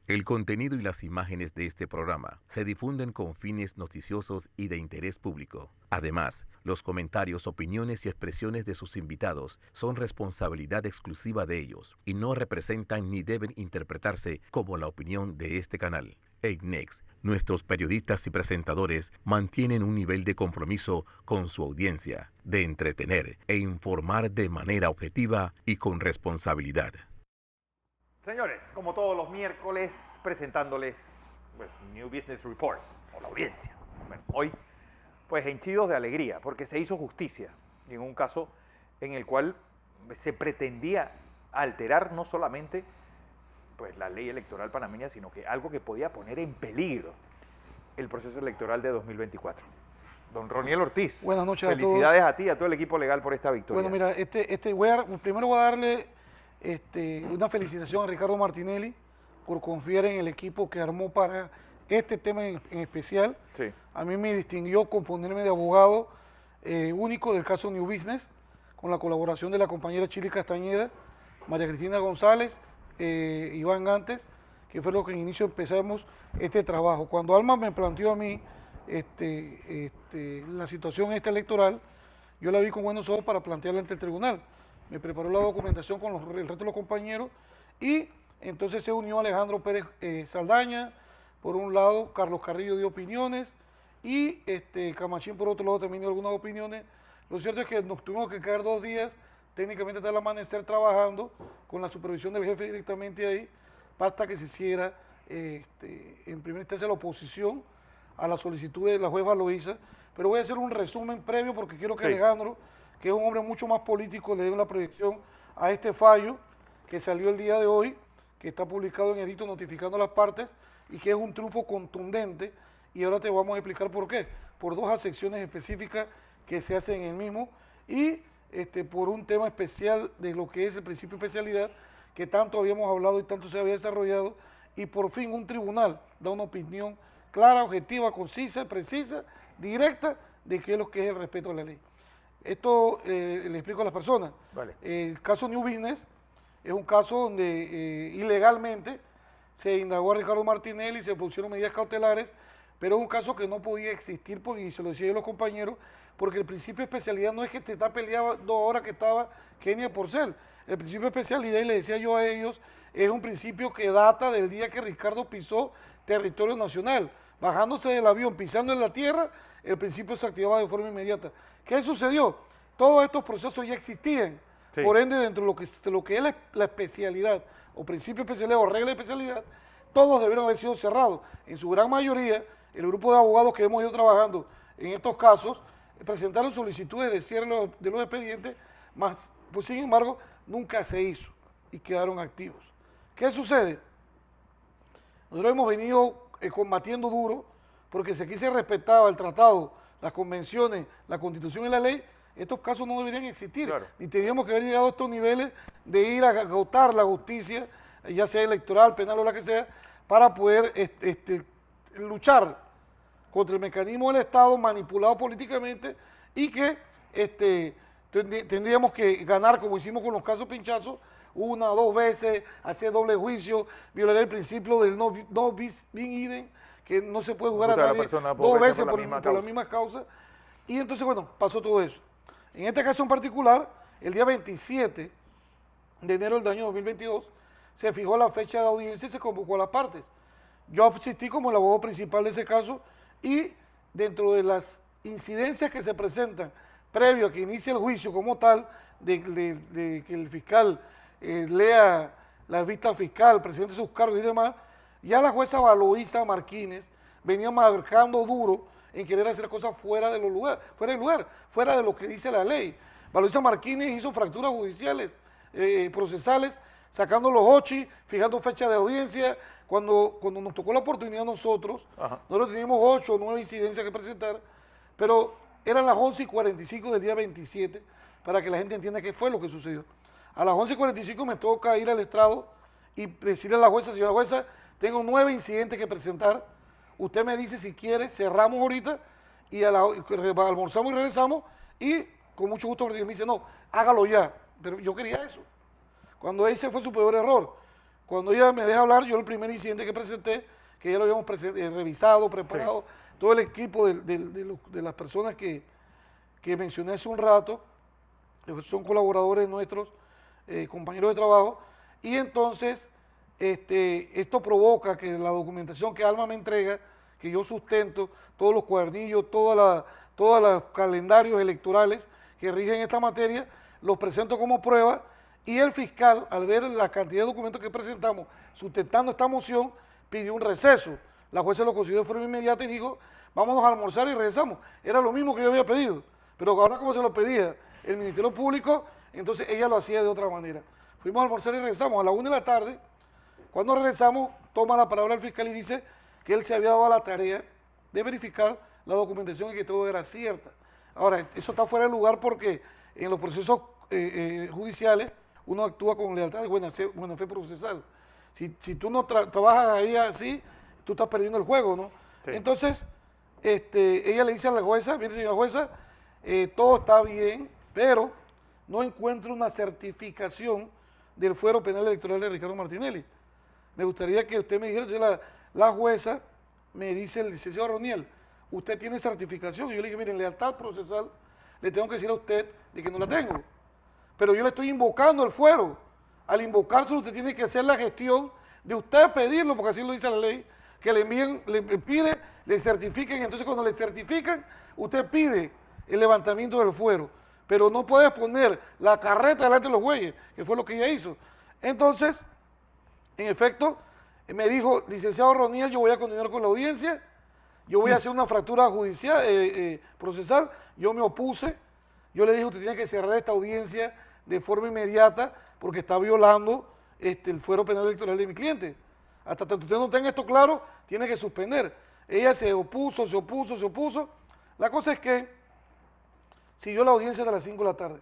El contenido y las imágenes de este programa se difunden con fines noticiosos y de interés público. Además, los comentarios, opiniones y expresiones de sus invitados son responsabilidad exclusiva de ellos y no representan ni deben interpretarse como la opinión de este canal. EICNEX, nuestros periodistas y presentadores mantienen un nivel de compromiso con su audiencia, de entretener e informar de manera objetiva y con responsabilidad. Señores, como todos los miércoles, presentándoles pues, New Business Report, o la audiencia. Bueno, hoy, pues henchidos de alegría, porque se hizo justicia, en un caso en el cual se pretendía alterar no solamente pues, la ley electoral panameña, sino que algo que podía poner en peligro el proceso electoral de 2024. Don Roniel Ortiz, buenas noches a todos. Felicidades a ti y a todo el equipo legal por esta victoria. Bueno, mira, primero voy a darle una felicitación a Ricardo Martinelli por confiar en el equipo que armó para este tema en especial. Sí. A mí me distinguió con ponerme de abogado único del caso New Business, con la colaboración de la compañera Chili Castañeda, María Cristina González, Iván Gantes, que fue lo que en inicio empezamos este trabajo. Cuando Alma me planteó a mí la situación electoral, yo la vi con buenos ojos para plantearla ante el tribunal. Me preparó la documentación con el resto de los compañeros y entonces se unió Alejandro Pérez Saldaña, por un lado, Carlos Carrillo dio opiniones y Camachín por otro lado también dio algunas opiniones. Lo cierto es que nos tuvimos que quedar 2 días, técnicamente hasta el amanecer, trabajando con la supervisión del jefe directamente ahí, hasta que se hiciera en primera instancia la oposición a la solicitud de la jueza Loíza. Pero voy a hacer un resumen previo porque quiero que Alejandro, que es un hombre mucho más político, le dé una proyección a este fallo que salió el día de hoy, que está publicado en edicto notificando a las partes y que es un triunfo contundente, y ahora te vamos a explicar por qué. Por 2 acepciones específicas que se hacen en el mismo y por un tema especial de lo que es el principio de especialidad que tanto habíamos hablado y tanto se había desarrollado, y por fin un tribunal da una opinión clara, objetiva, concisa, precisa, directa de qué es lo que es el respeto a la ley. Esto le explico a las personas. Vale. El caso New Business es un caso donde ilegalmente se indagó a Ricardo Martinelli y se pusieron medidas cautelares, pero es un caso que no podía existir, y se lo decía yo a los compañeros, porque el principio de especialidad no es que te está peleando ahora que estaba Kenia Porcel. El principio de especialidad, y le decía yo a ellos, es un principio que data del día que Ricardo pisó territorio nacional. Bajándose del avión, pisando en la tierra, el principio se activaba de forma inmediata. ¿Qué sucedió? Todos estos procesos ya existían. Sí. Por ende, dentro de lo que es la especialidad, o principio de especialidad, o regla de especialidad, todos debieron haber sido cerrados. En su gran mayoría, el grupo de abogados que hemos ido trabajando en estos casos presentaron solicitudes de cierre de los expedientes, pues sin embargo, nunca se hizo y quedaron activos. ¿Qué sucede? Nosotros hemos venido combatiendo duro porque si aquí se respetaba el tratado, las convenciones, la constitución y la ley, estos casos no deberían existir. Claro. Ni tendríamos que haber llegado a estos niveles de ir a agotar la justicia, ya sea electoral, penal o la que sea, para poder luchar contra el mecanismo del Estado manipulado políticamente y que tendríamos que ganar, como hicimos con los casos pinchazos, 1 o 2 veces, hacer doble juicio, violar el principio del no bis in idem, que no se puede jugar a nadie 2 veces por la misma causa. Y entonces, bueno, pasó todo eso. En este caso en particular, el día 27 de enero del año 2022, se fijó la fecha de audiencia y se convocó a las partes. Yo asistí como el abogado principal de ese caso y dentro de las incidencias que se presentan previo a que inicie el juicio como tal, de que el fiscal lea la vista fiscal, presente sus cargos y demás, ya la jueza Valoíza Martínez venía marcando duro en querer hacer cosas fuera del lugar, fuera de lo que dice la ley. Valoíza Martínez hizo fracturas judiciales, procesales, sacando los OCHI, fijando fecha de audiencia. Cuando nos tocó la oportunidad nosotros teníamos 8 o 9 incidencias que presentar, pero eran las 11:45 del día 27, para que la gente entienda qué fue lo que sucedió. A las 11:45 me toca ir al estrado y decirle a la jueza: señora jueza, tengo 9 incidentes que presentar, usted me dice si quiere, cerramos ahorita y almorzamos y regresamos, y con mucho gusto me dice: no, hágalo ya. Pero yo quería eso. Cuando ese fue su peor error. Cuando ella me deja hablar, yo el primer incidente que presenté, que ya lo habíamos revisado, preparado, todo el equipo de las personas que mencioné hace un rato, son colaboradores nuestros, compañeros de trabajo, y entonces esto provoca que la documentación que Alma me entrega, que yo sustento, todos los cuadernillos, todos los calendarios electorales que rigen esta materia, los presento como prueba, y el fiscal, al ver la cantidad de documentos que presentamos sustentando esta moción, pidió un receso. La jueza lo consiguió de forma inmediata y dijo, vámonos a almorzar y regresamos. Era lo mismo que yo había pedido, pero ahora como se lo pedía el Ministerio Público, entonces ella lo hacía de otra manera. Fuimos a almorzar y regresamos. A la 1 de la tarde, cuando regresamos, toma la palabra el fiscal y dice que él se había dado a la tarea de verificar la documentación y que todo era cierta. Ahora, eso está fuera de lugar porque en los procesos judiciales uno actúa con lealtad y buena fe procesal. Si tú no trabajas ahí así, tú estás perdiendo el juego, ¿no? Sí. Entonces, ella le dice a la jueza, mire señora jueza, todo está bien, pero no encuentro una certificación del fuero penal electoral de Ricardo Martinelli. Me gustaría que usted me dijera, la jueza me dice, el licenciado Roniel, usted tiene certificación. Y yo le dije, mire, en lealtad procesal le tengo que decir a usted de que no la tengo. Pero yo le estoy invocando el fuero. Al invocárselo usted tiene que hacer la gestión de usted pedirlo, porque así lo dice la ley, que le envíen, le pide, le certifiquen, entonces cuando le certifican, usted pide el levantamiento del fuero, pero no puede poner la carreta delante de los bueyes, que fue lo que ella hizo. Entonces, en efecto, me dijo, licenciado Roniel, yo voy a continuar con la audiencia, yo voy a hacer una fractura judicial, procesal, yo me opuse, yo le dije, usted tiene que cerrar esta audiencia de forma inmediata, porque está violando el fuero penal electoral de mi cliente. Hasta tanto usted no tenga esto claro, tiene que suspender. Ella se opuso. La cosa es que siguió la audiencia de las 5 de la tarde.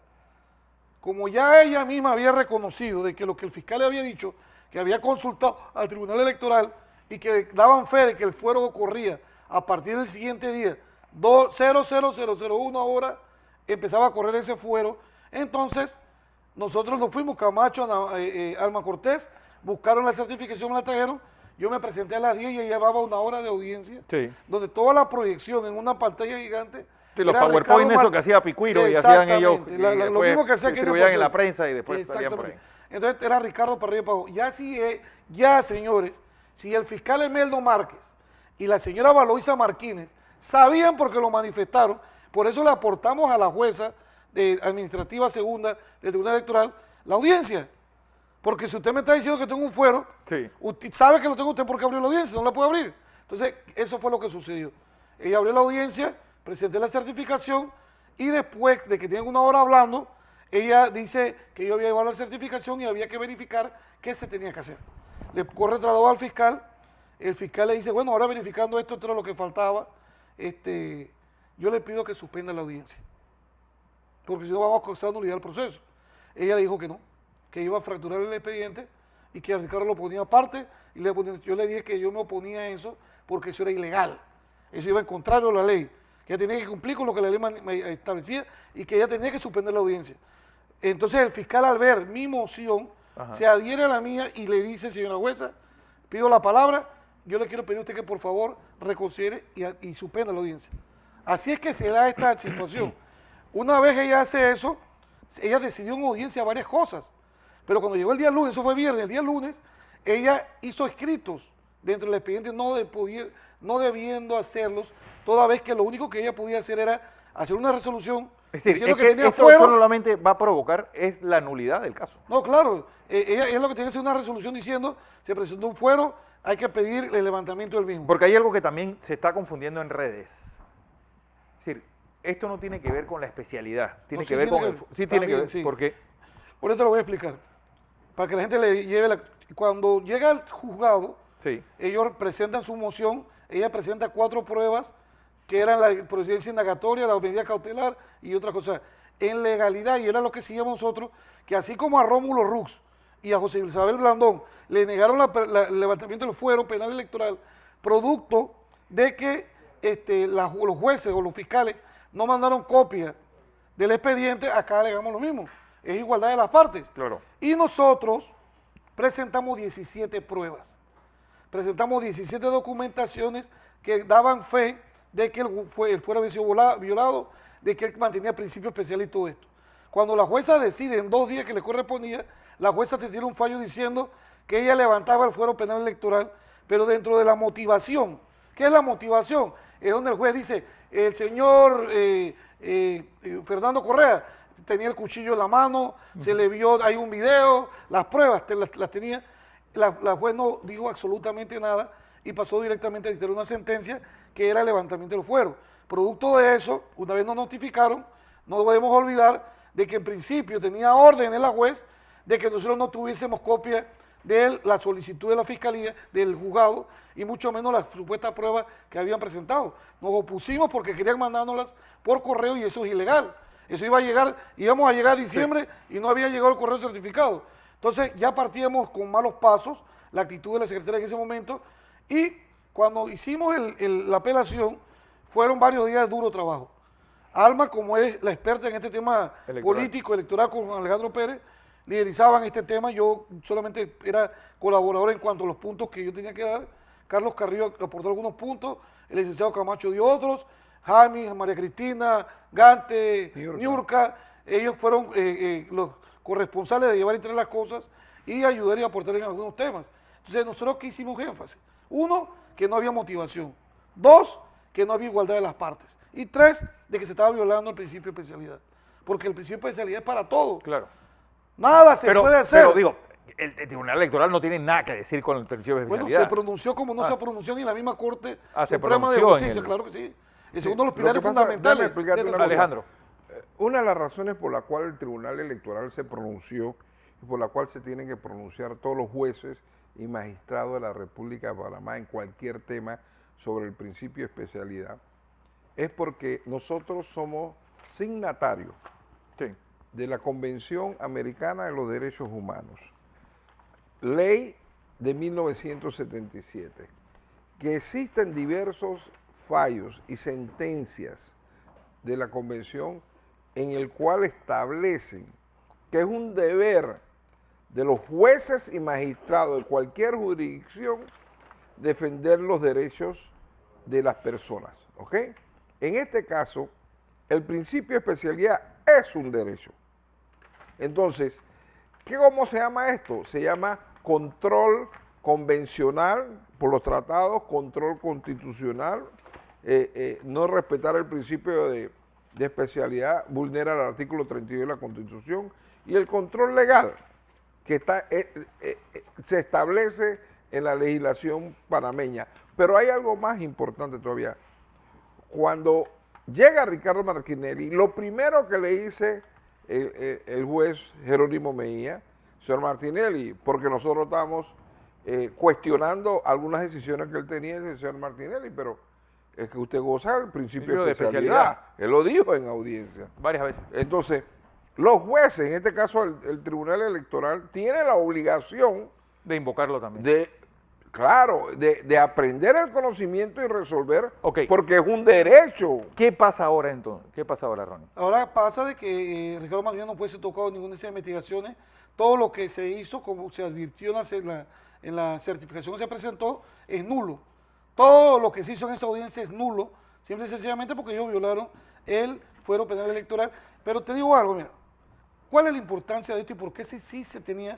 Como ya ella misma había reconocido de que lo que el fiscal le había dicho, que había consultado al Tribunal Electoral y que daban fe de que el fuero ocurría a partir del siguiente día, 000001 hora, empezaba a correr ese fuero. Entonces, nosotros nos fuimos, Camacho, Alma Cortés, buscaron la certificación, me la trajeron, yo me presenté a las 10 y ya llevaba una hora de audiencia, donde toda la proyección en una pantalla gigante. Sí, los PowerPoint, eso que hacía Picuiro y hacían ellos, y lo mismo que hacía que distribuían en la prensa y después salían por ahí. Entonces era Ricardo para arriba y para abajo. Ya señores, si el fiscal Emeldo Márquez y la señora Valoisa Martínez sabían porque lo manifestaron, por eso le aportamos a la jueza de administrativa segunda del Tribunal Electoral la audiencia. Porque si usted me está diciendo que tengo un fuero, usted sabe que lo tengo usted porque abrió la audiencia, no la puede abrir. Entonces, eso fue lo que sucedió. Ella abrió la audiencia, presenté la certificación y después de que tienen una hora hablando, ella dice que yo había llevado la certificación y había que verificar qué se tenía que hacer. Le corre traslado al fiscal, el fiscal le dice, bueno, ahora verificando esto era lo que faltaba, yo le pido que suspenda la audiencia, porque si no vamos a causar nulidad del proceso. Ella le dijo que no, que iba a fracturar el expediente y que Ricardo lo ponía aparte, y yo le dije que yo me oponía a eso porque eso era ilegal, eso iba en contrario a la ley, que ella tenía que cumplir con lo que la ley me establecía y que ella tenía que suspender la audiencia. Entonces el fiscal, al ver mi moción, se adhiere a la mía y le dice, señora jueza, pido la palabra, yo le quiero pedir a usted que por favor reconsidere y suspenda la audiencia. Así es que se da esta situación. Una vez ella hace eso, ella decidió en audiencia varias cosas, pero cuando llegó el día lunes, eso fue viernes, el día lunes, ella hizo escritos dentro del expediente, no debiendo hacerlos, toda vez que lo único que ella podía hacer era hacer una resolución. Es decir, es que eso solamente va a provocar es la nulidad del caso. No, claro, ella lo que tiene que hacer una resolución diciendo, se presentó un fuero, hay que pedir el levantamiento del mismo. Porque hay algo que también se está confundiendo en redes. Es decir, esto no tiene que ver con la especialidad, tiene que ver con... Sí, tiene que ver, sí. ¿Por qué? Ahorita lo voy a explicar, para que la gente le lleve Cuando llega al juzgado, ellos presentan su moción, ella presenta 4 pruebas, que eran la procedencia indagatoria, la medida cautelar y otras cosas. En legalidad, y era lo que seguíamos nosotros, que así como a Rómulo Rux y a José Isabel Blandón le negaron el levantamiento del fuero penal electoral, producto de que los jueces o los fiscales no mandaron copia del expediente, acá alegamos lo mismo, es igualdad de las partes. Claro. Y nosotros presentamos 17 pruebas. Presentamos 17 documentaciones que daban fe de que el fuero había sido violado, de que él mantenía principio especial y todo esto. Cuando la jueza decide en 2 días que le correspondía, la jueza te tira un fallo diciendo que ella levantaba el fuero penal electoral, pero dentro de la motivación. ¿Qué es la motivación? Es donde el juez dice, el señor Fernando Correa tenía el cuchillo en la mano, se le vio, hay un video, las pruebas las tenía. La juez no dijo absolutamente nada y pasó directamente a dictar una sentencia que era el levantamiento del fuero. Producto de eso, una vez nos notificaron, no debemos olvidar de que en principio tenía órdenes la juez de que nosotros no tuviésemos copia de la solicitud de la fiscalía, del juzgado, y mucho menos las supuestas pruebas que habían presentado. Nos opusimos porque querían mandárnoslas por correo y eso es ilegal. Eso iba a llegar, íbamos a llegar a diciembre y no había llegado el correo certificado. Entonces ya partíamos con malos pasos, la actitud de la secretaria en ese momento, y cuando hicimos la apelación, fueron varios días de duro trabajo. Alma, como es la experta en este tema político, electoral, con Alejandro Pérez, liderizaban este tema. Yo solamente era colaborador en cuanto a los puntos que yo tenía que dar. Carlos Carrillo aportó algunos puntos, el licenciado Camacho dio otros, Jaime, María Cristina, Gante, Niurka, ellos fueron los corresponsales de llevar y traer las cosas y ayudar y aportar en algunos temas. Entonces, nosotros que hicimos énfasis. 1, que no había motivación. 2, que no había igualdad de las partes. Y 3, de que se estaba violando el principio de especialidad. Porque el principio de especialidad es para todo. Claro. Nada se puede hacer. Pero digo, el Tribunal Electoral no tiene nada que decir con el principio de especialidad. Bueno, se pronunció como no se pronunció ni la misma Corte Suprema de Justicia, claro que sí. El segundo de los pilares fundamentales. Alejandro. Una de las razones por la cual el Tribunal Electoral se pronunció y por la cual se tienen que pronunciar todos los jueces y magistrados de la República de Panamá en cualquier tema sobre el principio de especialidad es porque nosotros somos signatarios de la Convención Americana de los Derechos Humanos, ley de 1977, que existen diversos fallos y sentencias de la Convención en el cual establecen que es un deber de los jueces y magistrados de cualquier jurisdicción defender los derechos de las personas, ¿ok? En este caso, el principio de especialidad es un derecho. Entonces, ¿cómo se llama esto? Se llama control convencional por los tratados, control constitucional, no respetar el principio de especialidad vulnera el artículo 32 de la Constitución, y el control legal que se establece en la legislación panameña. Pero hay algo más importante todavía. Cuando llega Ricardo Martinelli, lo primero que le dice el juez Jerónimo Mejía, señor Martinelli, porque nosotros estamos cuestionando algunas decisiones que él tenía, el señor Martinelli, pero es que usted goza del principio de especialidad. Él lo dijo en audiencia. Varias veces. Entonces, los jueces, en este caso el Tribunal Electoral, tiene la obligación de invocarlo también. De aprender el conocimiento y resolver, porque es un derecho. ¿Qué pasa ahora entonces? ¿Qué pasa ahora, Ronnie? Ahora pasa de que Ricardo Martinelli no puede ser tocado en ninguna de esas investigaciones. Todo lo que se hizo, como se advirtió en la certificación que se presentó, es nulo. Todo lo que se hizo en esa audiencia es nulo, simple y sencillamente porque ellos violaron el fuero penal electoral. Pero te digo algo, mira, ¿cuál es la importancia de esto y por qué sí se tenía?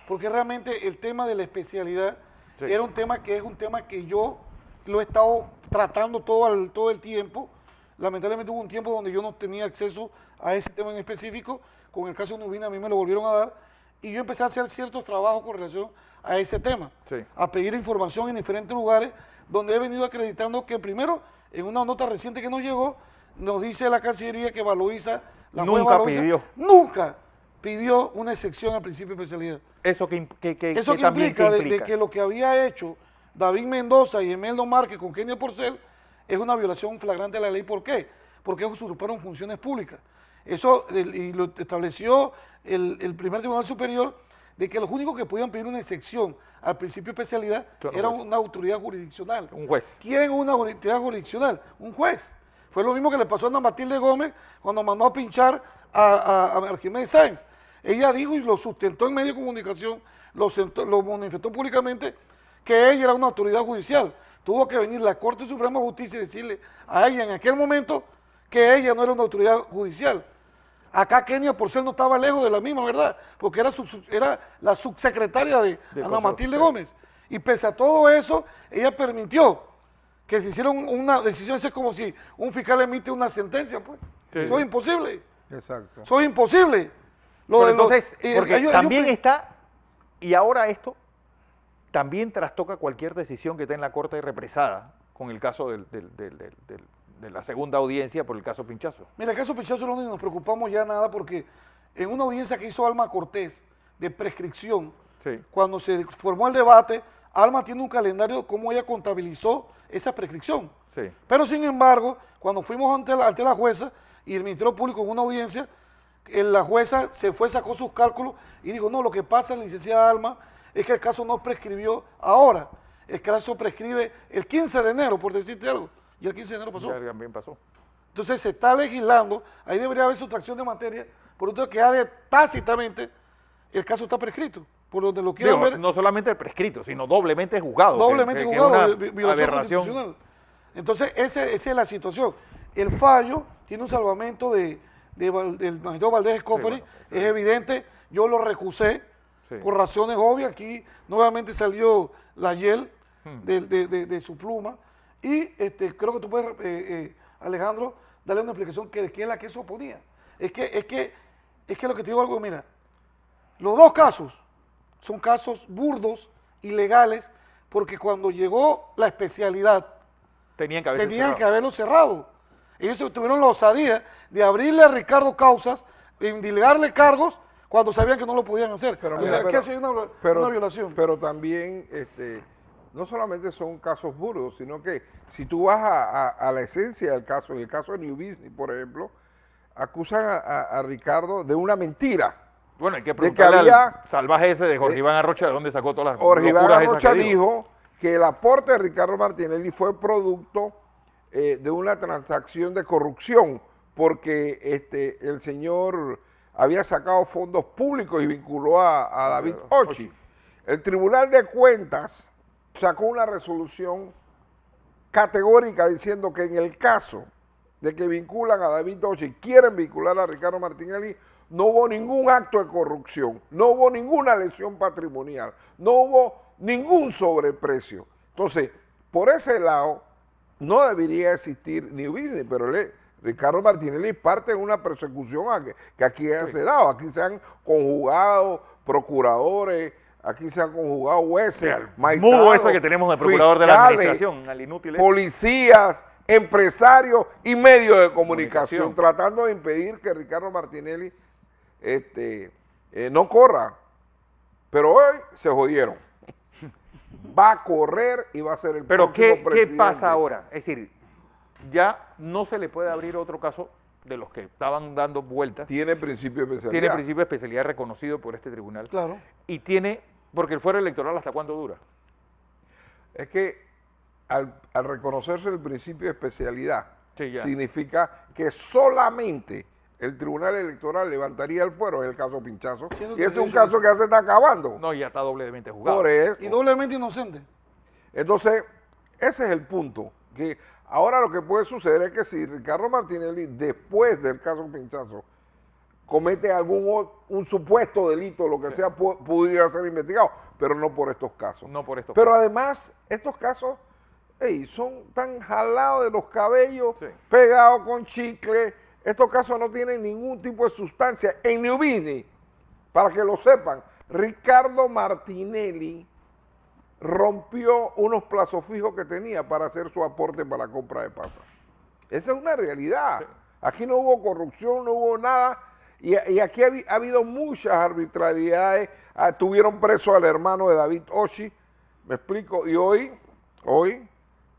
Porque realmente el tema de la especialidad era un tema que yo lo he estado tratando todo el tiempo. Lamentablemente hubo un tiempo donde yo no tenía acceso a ese tema en específico. Con el caso de Nubina a mí me lo volvieron a dar y yo empecé a hacer ciertos trabajos con relación a ese tema, a pedir información en diferentes lugares donde he venido acreditando que primero, en una nota reciente que nos llegó, nos dice la Cancillería que Valoisa, nunca pidió una excepción al principio de especialidad. ¿Eso qué implica? De que lo que había hecho David Mendoza y Emeldo Márquez con Kenia Porcel es una violación flagrante de la ley. ¿Por qué? Porque usurparon funciones públicas. Eso y lo estableció el primer Tribunal Superior, de que los únicos que podían pedir una excepción al principio de especialidad era una autoridad jurisdiccional. Un juez. ¿Quién es una autoridad jurisdiccional? Un juez. Fue lo mismo que le pasó a Ana Matilde Gómez cuando mandó a pinchar a Arquímedes Sáenz. ella dijo y lo sustentó en medio de comunicación, lo manifestó públicamente, que ella era una autoridad judicial. Tuvo que venir la Corte Suprema de Justicia y decirle a ella en aquel momento que ella no era una autoridad judicial. Acá Kenia Porcel no estaba lejos de la misma, ¿verdad? Porque era la subsecretaria de Ana Matilde Gómez. Y pese a todo eso, ella permitió que se hiciera una decisión. Eso es como si un fiscal emite una sentencia, pues. Sí. Eso es imposible. Exacto. Eso es imposible. Entonces, porque también está, y ahora esto también trastoca cualquier decisión que esté en la Corte represada con el caso de la segunda audiencia por el caso Pinchazo. Mira, el caso Pinchazo no nos preocupamos ya nada porque en una audiencia que hizo Alma Cortés de prescripción, sí, cuando se formó el debate, Alma tiene un calendario de cómo ella contabilizó esa prescripción. Sí. Pero sin embargo, cuando fuimos ante la jueza y el Ministerio Público en una audiencia, la jueza se fue, sacó sus cálculos y dijo, no, lo que pasa, licenciada Alma, es que el caso no prescribió ahora. El caso prescribe el 15 de enero, por decirte algo. Y el 15 de enero pasó. Ya también pasó. Entonces se está legislando, ahí debería haber sustracción de materia, por lo tanto que ya tácitamente el caso está prescrito. Por donde lo quieran ver. No solamente prescrito, sino doblemente juzgado. Doblemente juzgado, violación constitucional. Entonces esa es la situación. El fallo tiene un salvamento del magistrado Valdés Escoferi, sí, bueno, sí, es evidente, yo lo recusé, sí, por razones obvias. Aquí nuevamente salió la hiel de su pluma y creo que tú puedes, Alejandro, darle una explicación de qué es la que se oponía. Es que lo que te digo algo, mira, los dos casos son casos burdos, ilegales, porque cuando llegó la especialidad tenían que haberlo cerrado. Ellos tuvieron la osadía de abrirle a Ricardo causas, indilgarle cargos, cuando sabían que no lo podían hacer. Pero, o sea, aquí hay una violación. Pero también, no solamente son casos burdos, sino que si tú vas a la esencia del caso, en el caso de New Business, por ejemplo, acusan a Ricardo de una mentira. Bueno, hay que preguntarle al salvaje ese de Jorge Iván Arrocha de dónde sacó todas las Jorge Iván Arrocha dijo que el aporte de Ricardo Martinelli fue producto de una transacción de corrupción, porque el señor había sacado fondos públicos y vinculó a David Ochi. El Tribunal de Cuentas sacó una resolución categórica diciendo que en el caso de que vinculan a David Ochi, quieren vincular a Ricardo Martinelli, no hubo ningún acto de corrupción, no hubo ninguna lesión patrimonial, no hubo ningún sobreprecio. Entonces, por ese lado, no debería existir New Business, pero Ricardo Martinelli parte de una persecución que aquí se ha dado. Aquí se han conjugado procuradores, aquí se han conjugado jueces, mudo ese que tenemos de procurador de la administración, al inútil policías, empresarios y medios de comunicación, tratando de impedir que Ricardo Martinelli no corra. Pero hoy se jodieron. Va a correr y va a ser el próximo presidente. ¿Qué pasa ahora? Es decir, ya no se le puede abrir otro caso de los que estaban dando vueltas. Tiene principio de especialidad. Tiene principio de especialidad reconocido por este tribunal. Claro. Y tiene, porque el fuero electoral, ¿hasta cuándo dura? Es que al reconocerse el principio de especialidad, significa que solamente el Tribunal Electoral levantaría el fuero en el caso Pinchazo. Y ese es un caso que ya se está acabando. No, ya está doblemente juzgado. Por eso. Y doblemente inocente. Entonces, ese es el punto. Que ahora lo que puede suceder es que si Ricardo Martinelli, después del caso Pinchazo, comete un supuesto delito, lo que sea, pudiera ser investigado, pero no por estos casos. No por estos casos. Además, estos casos son tan jalados de los cabellos, pegados con chicle. Estos casos no tienen ningún tipo de sustancia. En New Business, para que lo sepan, Ricardo Martinelli rompió unos plazos fijos que tenía para hacer su aporte para la compra de pasas. Esa es una realidad. Aquí no hubo corrupción, no hubo nada. Y aquí ha habido muchas arbitrariedades. Tuvieron preso al hermano de David Ochi, me explico. Y hoy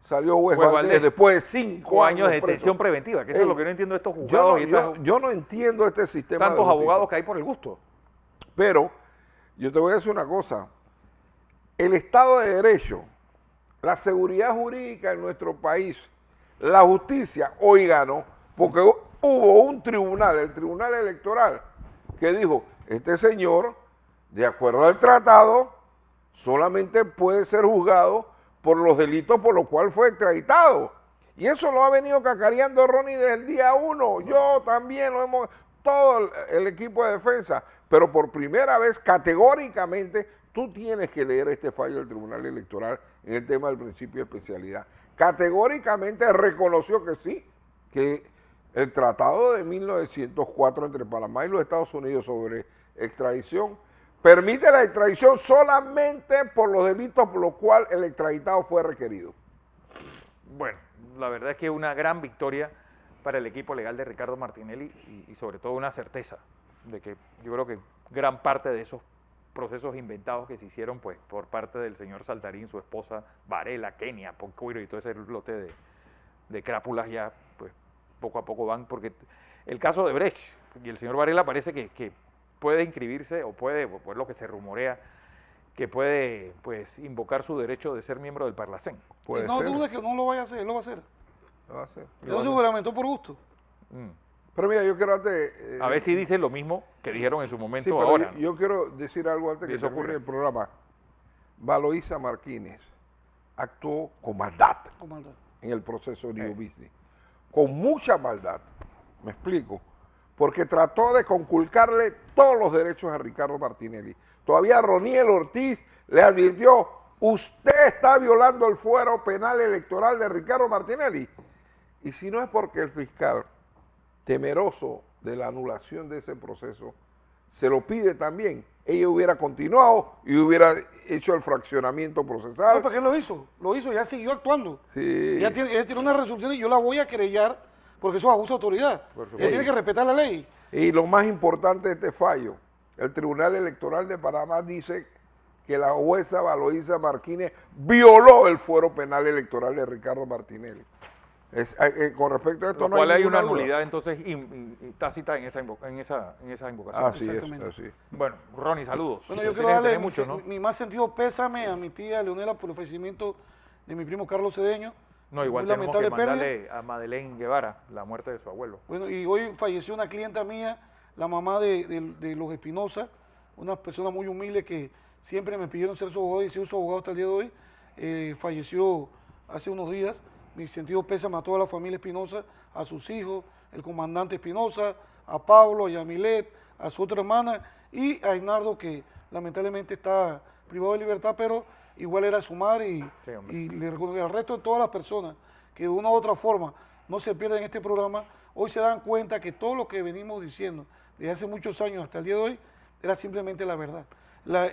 salió juez Valdés después de 5 años de detención preventiva, que eso es lo que no entiendo de estos juzgados. Yo no entiendo este sistema. Tantos abogados que hay por el gusto. Pero yo te voy a decir una cosa. El Estado de Derecho, la seguridad jurídica en nuestro país, la justicia hoy ganó, porque hubo un tribunal, el Tribunal Electoral, que dijo este señor, de acuerdo al tratado, solamente puede ser juzgado por los delitos por los cuales fue extraditado. Y eso lo ha venido cacareando Ronnie desde el día 1. Yo también lo hemos, todo el equipo de defensa. Pero por primera vez, categóricamente, tú tienes que leer este fallo del Tribunal Electoral en el tema del principio de especialidad. Categóricamente reconoció que sí, que el tratado de 1904 entre Panamá y los Estados Unidos sobre extradición permite la extradición solamente por los delitos por los cuales el extraditado fue requerido. Bueno, la verdad es que una gran victoria para el equipo legal de Ricardo Martinelli y sobre todo una certeza de que yo creo que gran parte de esos procesos inventados que se hicieron pues por parte del señor Saltarín, su esposa Varela, Kenia, Poncuiro y todo ese lote de crápulas ya pues poco a poco van, porque el caso de Brecht y el señor Varela parece que puede inscribirse o puede, pues lo que se rumorea, que puede pues invocar su derecho de ser miembro del Parlacén. No dudes que no lo vaya a hacer, él lo va a hacer. Lo va a hacer. Él se juramentó por gusto. Pero mira, yo quiero antes... a ver si dicen lo mismo que dijeron en su momento sí, pero ahora. Yo quiero decir algo antes que termine el programa. Valoisa Martínez actuó con maldad en el proceso de New Business. Con mucha maldad. ¿Me explico? Porque trató de conculcarle todos los derechos a Ricardo Martinelli. Todavía Roniel Ortiz le advirtió, usted está violando el fuero penal electoral de Ricardo Martinelli. Y si no es porque el fiscal, temeroso de la anulación de ese proceso, se lo pide también, ella hubiera continuado y hubiera hecho el fraccionamiento procesal. No, ¿para qué lo hizo? Lo hizo, ya siguió actuando. Sí. Ella tiene una resolución y yo la voy a querellar porque eso es abuso de autoridad. Ella tiene que respetar la ley. Y lo más importante de este fallo, el Tribunal Electoral de Panamá dice que la jueza Valoisa Martínez violó el fuero penal electoral de Ricardo Martinelli. Con respecto a esto no hay una duda. nulidad entonces tácita en esa invocación. Así es, así es. Bueno, Ronnie, saludos. Bueno, yo quiero darle mi más sentido pésame a mi tía Leonela por el fallecimiento de mi primo Carlos Cedeño. No, igual tenemos que mandarle a Madeleine Guevara la muerte de su abuelo. Bueno, y hoy falleció una clienta mía, la mamá de los Espinosa, una persona muy humilde que siempre me pidieron ser su abogado y soy su abogado hasta el día de hoy. Falleció hace unos días. Mi sentido pésame a toda la familia Espinosa, a sus hijos, el comandante Espinosa, a Pablo, a Yamilet, a su otra hermana y a Ainardo, que lamentablemente está privado de libertad, pero igual era su madre y le reconozco al resto de todas las personas que de una u otra forma no se pierden en este programa, hoy se dan cuenta que todo lo que venimos diciendo desde hace muchos años hasta el día de hoy era simplemente la verdad.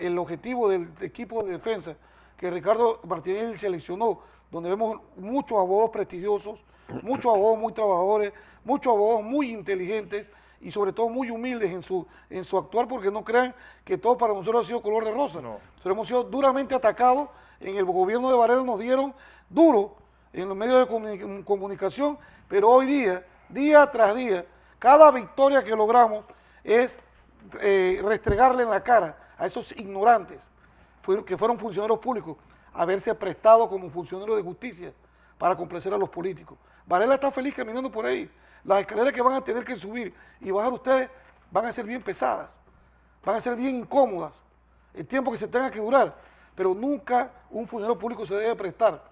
El objetivo del equipo de defensa que Ricardo Martinelli seleccionó, donde vemos muchos abogados prestigiosos, muchos abogados muy trabajadores, muchos abogados muy inteligentes y sobre todo muy humildes en su actuar, porque no crean que todo para nosotros ha sido color de rosa. No. Nosotros hemos sido duramente atacados, en el gobierno de Varela nos dieron duro en los medios de comunicación, pero hoy día, día tras día, cada victoria que logramos es restregarle en la cara a esos ignorantes que fueron funcionarios públicos, haberse prestado como funcionarios de justicia para complacer a los políticos. Varela está feliz caminando por ahí. Las escaleras que van a tener que subir y bajar ustedes van a ser bien pesadas, van a ser bien incómodas, el tiempo que se tenga que durar, pero nunca un funcionario público se debe prestar,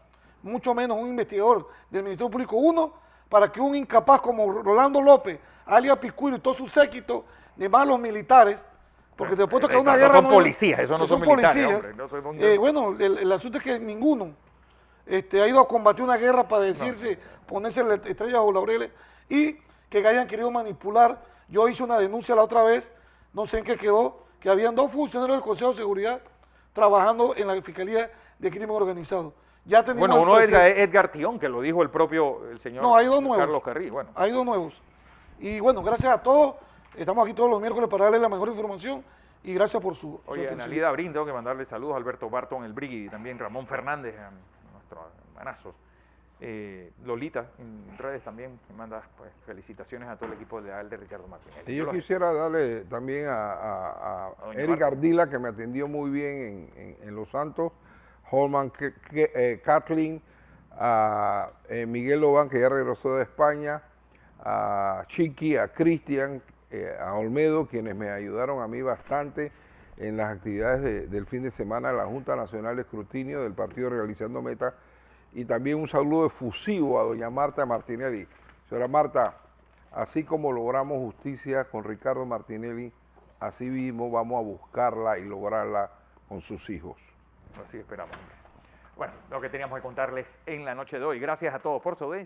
mucho menos un investigador del Ministerio Público, para que un incapaz como Rolando López, alias Piscuiro y todo su séquito de malos militares, porque te apuesto que una guerra no son policías, eso no son militares, hombre, bueno, el asunto es que ninguno ha ido a combatir una guerra para decirse, ponerse la estrella o laureles, y que hayan querido manipular. Yo hice una denuncia la otra vez, no sé en qué quedó, que habían 2 funcionarios del Consejo de Seguridad trabajando en la Fiscalía de Crimen Organizado. Ya tenemos uno es Edgar Tión, que lo dijo el señor hay 2 nuevos. Carlos Carril. Bueno. Hay 2 nuevos. Y bueno, gracias a todos. Estamos aquí todos los miércoles para darle la mejor información y gracias por su Oye, atención. Analida Brin, tengo que mandarle saludos a Alberto Barton, el Brigui, y también Ramón Fernández, a nuestros hermanazos. Lolita, en redes también, me manda pues, felicitaciones a todo el equipo de Ricardo Martínez. Y yo quisiera darle también a Eric Ardila, que me atendió muy bien en Los Santos, Holman Kathleen, a Miguel Lobán, que ya regresó de España, a Chiqui, a Cristian, a Olmedo, quienes me ayudaron a mí bastante en las actividades del fin de semana de la Junta Nacional de Escrutinio del Partido Realizando Meta, y también un saludo efusivo a doña Marta Martinelli. Señora Marta, así como logramos justicia con Ricardo Martinelli, así mismo vamos a buscarla y lograrla con sus hijos. Así esperamos. Bueno, lo que teníamos que contarles en la noche de hoy. Gracias a todos por su audiencia.